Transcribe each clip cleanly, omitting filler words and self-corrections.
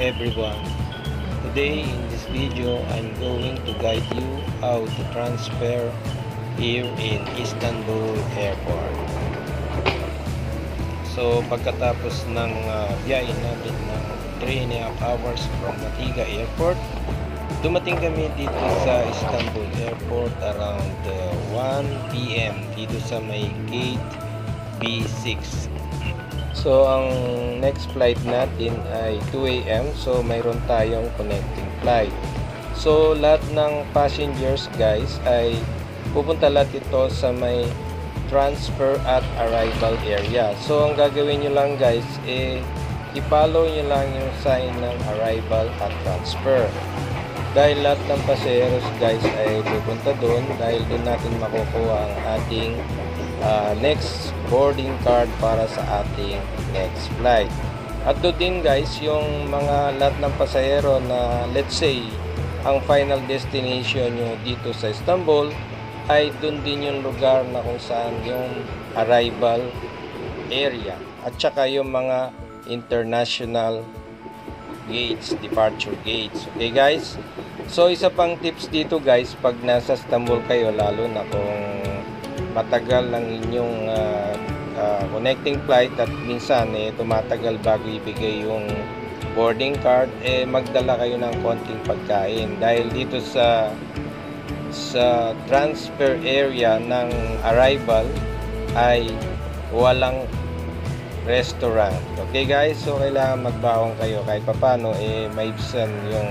everyone. Today in this video, I'm going to guide you how to transfer here in Istanbul Airport. So pagkatapos ng biyahe natin ng 3.5 hours from Matiga Airport, dumating kami dito sa Istanbul Airport around 1 PM dito sa may gate B6. So ang next flight natin ay 2 AM, so mayroon tayong connecting flight. So lahat ng passengers guys ay pupunta lahat ito sa may transfer at arrival area. So ang gagawin nyo lang guys i-follow nyo lang yung sign ng arrival at transfer. Dahil lahat ng passengers guys ay pupunta doon, dahil doon natin makukuha ang ating next boarding card para sa ating next flight. At doon din guys yung mga lahat ng pasahero na let's say ang final destination nyo dito sa Istanbul ay doon din yung lugar na kung saan yung arrival area at saka yung mga international gates, departure gates. Okay guys, so isa pang tips dito guys, pag nasa Istanbul kayo, lalo na kung matagal ng inyong connecting flight at minsan tumatagal bago ibigay yung boarding card, magdala kayo ng konting pagkain dahil dito sa transfer area ng arrival ay walang restaurant. Okay guys, so kailangan magbaon kayo kahit papano maibsan yung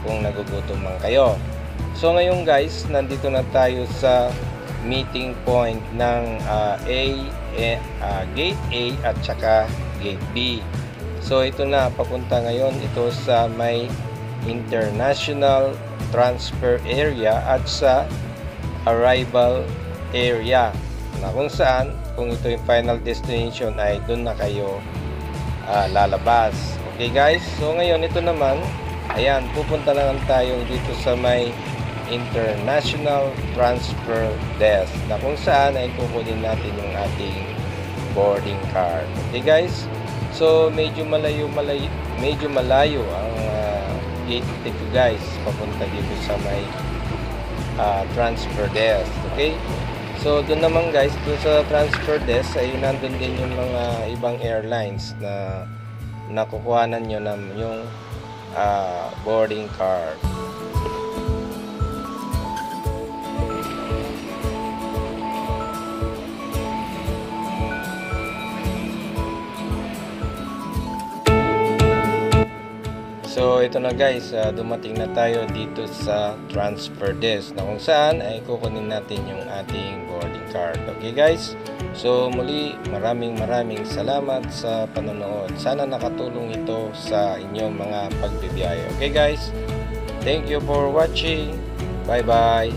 kung nagugutom man kayo. So ngayon guys, nandito na tayo sa meeting point ng gate A at saka gate B. So ito na, papunta ngayon ito sa may international transfer area at sa arrival area na kung saan kung ito yung final destination ay doon na kayo lalabas. Okay guys, so ngayon ito naman, ayan, pupunta na lang tayo dito sa may international transfer desk na kung saan ay kukunin natin yung ating boarding card. Okay guys, so medyo malayo ang gate dito guys, papunta dito sa may transfer desk. Okay, so doon naman guys, doon sa transfer desk ay nandun din yung mga ibang airlines na nakukuhanan nyo ng yung boarding card. So ito na guys, dumating na tayo dito sa transfer desk na kung saan ay kukunin natin yung ating boarding card. Okay guys, so muli maraming salamat sa panonood. Sana nakatulong ito sa inyong mga pagbibiyahe. Okay guys, thank you for watching. Bye bye.